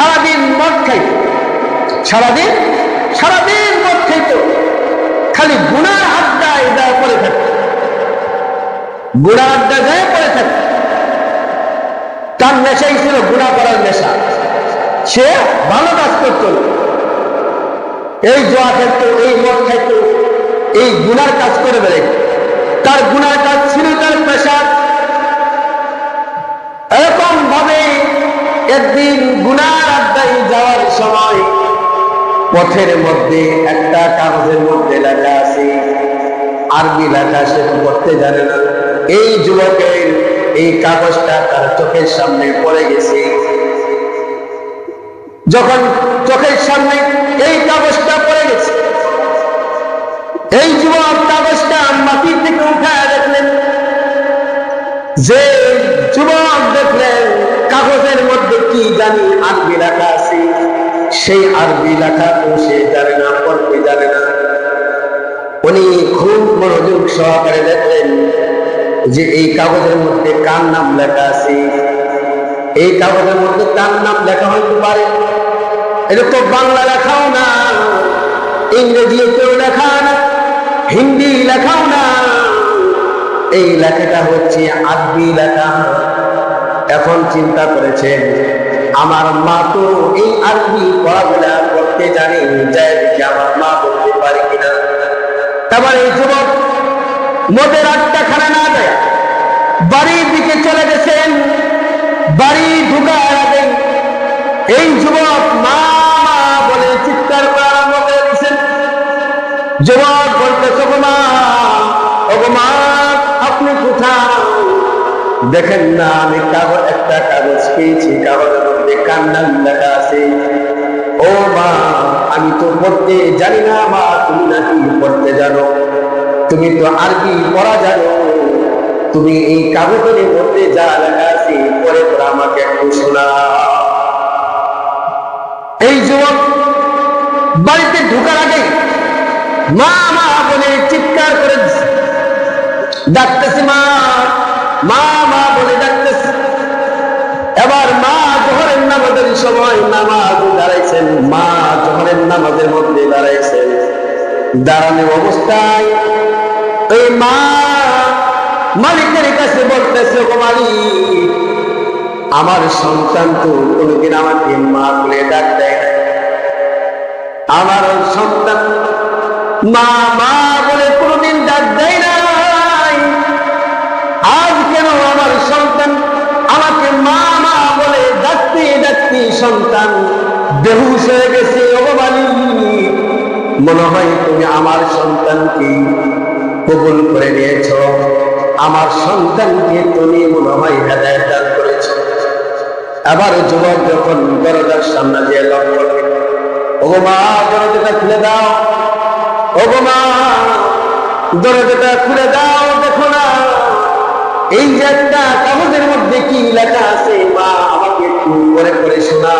সারাদিন মদ খাইত, সারাদিন মদ খাইত, খালি গুনার আড্ডায় যায় পড়ে থাকত, গুনার আড্ডা যায় পড়ে থাকত। তার নেশাই ছিল গুনাহ করার নেশা। সে ভালো কাজ করত, এই জোয়া খেলতো, এই মদ খাইতো, এই গুনার কাজ করে বেড়াইত। তার গুনার কাজ ছিল তার পেশা। এরকম ভাবে একদিন গুনার আড্ডায় যাওয়ার সময় পথের মধ্যে একটা কাগজের মধ্যে লেখা আছে, আরবি লেখা, সে পড়তে জানে না। এই যুবকের এই কাগজটা তার চোখের সামনে পড়ে গেছে। যখন চোখের সামনে এই কাগজটা পড়ে গেছে, এই যুবক কাগজটা মাটির থেকে উঠায় দেখলেন, যে যুবক দেখলেন কাগজের মধ্যে কি জানি আরবি লেখা আছে। সেই আরবি লেখা তো সে জানে না, পড়তে জানে না। উনি খুব মনোযোগ সহকারে দেখলেন যে এই কাগজের মধ্যে কার নাম লেখা আছে। এই কাগজের মধ্যে কার নাম লেখা হইতে পারে? এটা তো বাংলা লেখাও না, ইংরেজিতেও লেখা না, হিন্দি লেখাও না, এই লেখাটা হচ্ছে আরবি লেখা। এখন চিন্তা করেছেন, আমার মা তো এই আরবি পড়াগুলা পড়তে জানে, যাই দেখি আমার মা বলতে পারে কিনা। এবার এই যুবক মদের আড্ডা খানা না দেয় বাড়ির দিকে চলে গেছেন। বাড়ি ঢুকার আগে এই যুবক মা মা বলে চিৎকার করা আরম্ভ করে দিয়েছেন। যুবক বলতেছে, গো মা, ওগো মা, আপনি কোথায়? দেখেন না, আমি একটা কাগজ পেয়েছি, কাগজের মধ্যে কার নাম লেখা আছে। ও মা, আমি তো পড়তে জানি না। মা, তুমি নাকি পড়তে জানো? তুমি তো আরবি পড়া জানো, তুমি এই কাগজের মধ্যে যা লেখা আছে পড়ে পড়ে আমাকে একটু শোনা। এই যুবক বাড়িতে ঢোকার আগে মা মা বলে চিৎকার করে ডাকতেছে, মা মা মা বলে ডাকতেছে। এবার মা জোহরের নামাজের সময় নামাজ দাঁড়াইছেন, মা জোহরের নামাজের মধ্যে দাঁড়াইছেন। দাঁড়ানো অবস্থায় এই মা মালিকের কাছে বলতেছে, গো মালিক, আমার সন্তান তো কোনোদিন আমাকে মা বলে ডাক দেয় না। আমার সন্তান মা মা বলে কোনোদিন ডাক দেয় নাই। আজ কেন আমার সন্তান আমাকে মা মা বলে ডাকতে ডাকতে সন্তান বেহুশ হয়ে গেছে? ও মালিক, মনে হয় তুমি আমার সন্তানকে কবুল করে নিয়েছ, আমার সন্তানকে তুমি মনে হয় হেদায়েত দান করেছ। আবার যুবক যখন দরজার সামনে দিয়ে লক্ষ্য, ওগো মা, দরজাটা খুলে দাও, ওগো মা, দরজাটা খুলে দাও, দেখো না এই যে একটা কাগজের মধ্যে কি লেখা আছে, মা আমাকে একটু করে করে শোনা।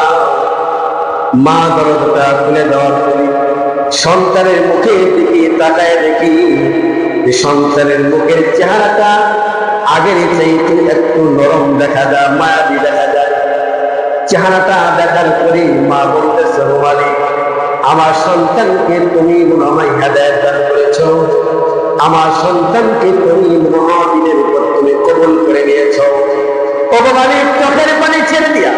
মা দরজাটা খুলে দেওয়ার পরে সন্তানের মুখের দিকে তাকায় দেখি সন্তানের মুখের চেহারাটা আগের চাইতে একটু নরম দেখা যায়, মায়াবী দেখা যায়। চেহারাটা দেখার পরে মা বলতেছে, ও মালিক, আমার সন্তানকে তুমি মনে হয় হেদায়েত দান করেছ, আমার সন্তানকে তুমি মহাদিনের উপর তুমি কবুল করে নিয়েছ। ও মালিক, চোখের পানি ছেড়ে দিয়া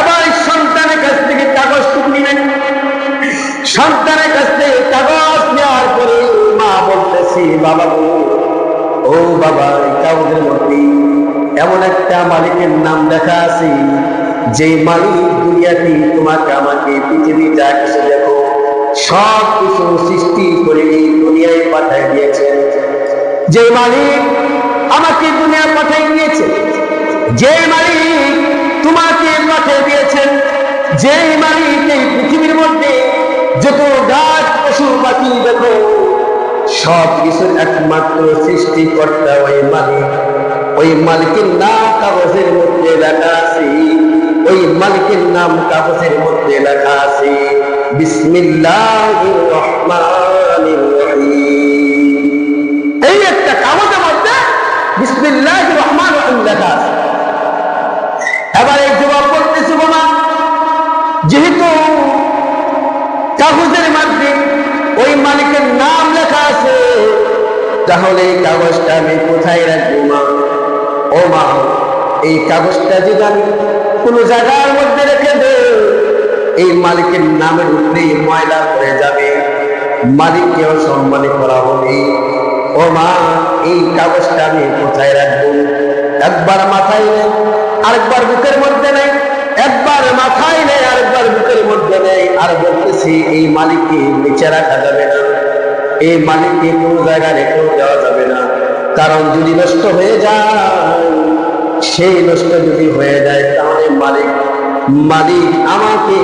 এবার সন্তানের কাছ থেকে কাগজ টুকু নিলেন। সন্তানের কাছ থেকে কাগজ নেওয়ার পরে মা বলতেছি, বাবা গো, ও বাবা, এই কাগজের মধ্যে এমন একটা মালিকের নাম লেখা আছে, যে মালিক দুনিয়াতে তোমাকে আমাকে পৃথিবী যা কিছু দেখো সব কিছু সৃষ্টি করে এই দুনিয়ায় পাঠিয়ে দিয়েছে। যে মালিক আমাকে দুনিয়া পাঠিয়ে দিয়েছে, যে মালিক তোমাকে পাঠিয়ে দিয়েছেন, যে মালিক এই পৃথিবীর মধ্যে যত গাছ পশু পাখি দেখো সব কিছুর একমাত্র সৃষ্টিকর্তা ওই মালিক। ওই মালিকের নাম কাগজের মধ্যে লেখা আছে, ওই মালিকের নাম কাগজের মধ্যে লেখা আছে বিসমিল্লাহির রহমানির রহিম। এই একটা কাগজের মধ্যে বিসমিল্লাহির রহমানির রহিম লেখা আছে। এবার এই যুবক বলতেছে, বাবা, যেহেতু কাগজের মধ্যে ওই মালিকের নাম লেখা আছে, তাহলে এই কাগজটা আমি কোথায় রাখবো মা? ও মা, এই কাগজটা যদি আমি কোন জায়গার মধ্যে রেখে দেই, এই মালিকের নামের উপরে ময়লা পড়ে যাবে, মালিককে অসম্মানিত করা হবে। ও মা, এই কাগজটা আমি কোথায় রাখবো? একবার মাথায় নেই, আরেকবার বুকের মধ্যে নেই, একবার মাথায় নেই, আরেকবার বুকের মধ্যে নেই, আর বলতেছি এই মালিককে নিচে রাখা যাবে না, এই মালিককে কোন জায়গায় রেখেও দেওয়া যাবে না। কারণ যদি নষ্ট হয়ে যায়, সেই নষ্ট যদি হয়ে যায়, তাহলে মালিক আমাকে,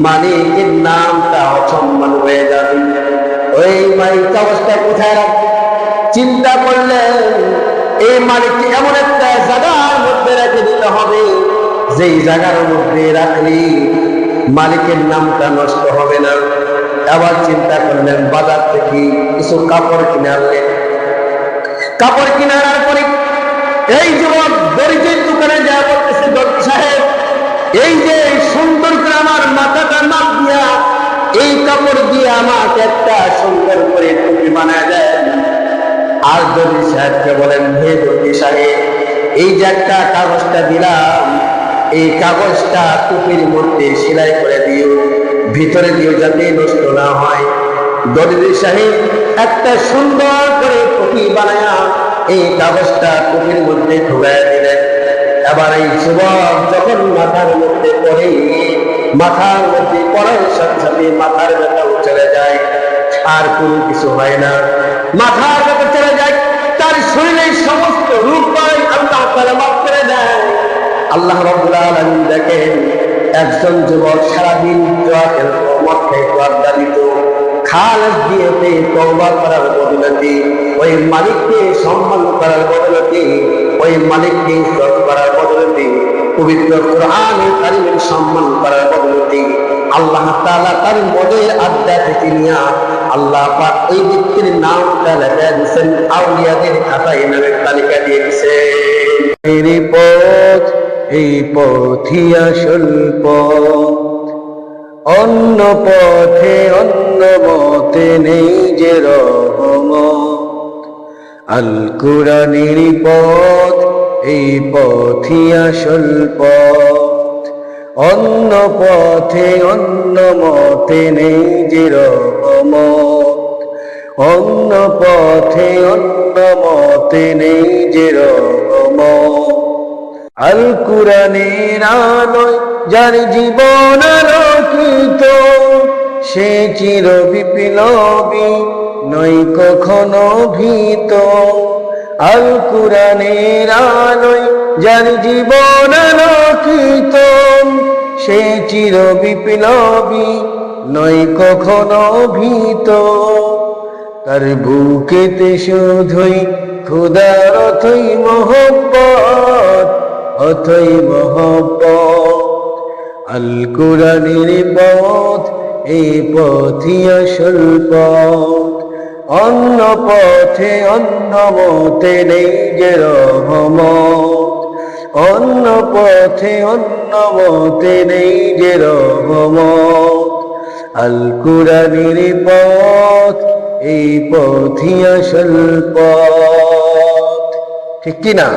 মালিকের নামটা অসম্মান হয়ে যাবে। ওই মালিক অবস্থা কোথায় রাখবে? চিন্তা করলেন এই মালিককে এমন একটা জায়গার মধ্যে রেখে দিতে হবে, যেই জায়গার মধ্যে রাখলে মালিকের নামটা নষ্ট হবে না। আবার চিন্তা করলেন বাজার থেকে কিছু কাপড় কিনে আনলেন। কাপড় কিনে আনার পরে এই যুবক দর্জির দোকানে যা বলতেছে, দর্জি সাহেব, এই যে সুন্দর করে আমার মাথাটা মাপ দিয়া এই কাপড় দিয়ে আমাকে একটা সুন্দর করে টুপি বানায় দেন। আর দর্জি সাহেবকে বলেন, হে দর্জি সাহেব, এই যে একটা কাগজটা দিলাম, এই কাগজটা টুপির মধ্যে সেলাই করে দিও, ভিতরে দিও, যাতে নষ্ট না হয়। দর্জি সাহেব একটা সুন্দর করে টুপি বানায়া এই কাগজটা টুপির মধ্যে ঢুকাইয়া দিলেন। এবার এই যুবক যখন মাথার মধ্যে পড়ে, মাথার মধ্যে পড়ার সাথে সাথে মাথার ব্যথাও চলে যায়, আর কোনো কিছু হয় না। মাথার ব্যথা চলে যায়, তার শরীরের সমস্ত রূপ পায় আল্লাহ তাআলা মাফ করে দেয়। আল্লাহ রাব্বুল আলামিন দেখেন, একজন যুবক সারাদিন জুয়া খেলত, মদ খাইত, আড্ডা দিত, খালেস দিয়েতে তওবা করার বদলতে, ওই মালিককে সম্মান করার বদলতে, ওই মালিককে ইজ্জত করার বদলতে, পবিত্র কোরআনুল কারীমের সম্মান করার বদলতে আল্লাহ তাআলা তার মদের আড্ডা থেকে নিয়ে আল্লাহ পাক ওই ব্যক্তির নামটা লেখা দিয়েছেন, আউলিয়াদের খাতায় নামের তালিকা দিয়ে দিয়েছেন। পথ এই পথই আসল পথ, অন্য পথে অন্য মতে নেই যে রহমত। আল কুরআনের পথ এই পথই আসল পথ, অন্য পথে অন্য মতে নেই যে রহমত, অন্য পথে অন্য মতে নেই যে রহমত। আল কুরআনের আলোয় যার জীবন আলোকিত, সে চির বিপ্লবী নয় কখনো ভীত। আল কুরআনের আলোয় যার জীবন আলোকিত, সে চির বিপ্লবী নয় কখনো ভীত। তার বুকেতে শুধুই খোদার অথই মহব্বত, অথই মহব্বত। আল কুরআনের পথ এই পথই আসল পথ, অন্য পথে অন্য মতে নেই যে রহমত, অন্য পথে অন্য মতে নেই যে রহমত। আল কুরআনের পথ এই পথই আসল পথ। ঠিক কিনা?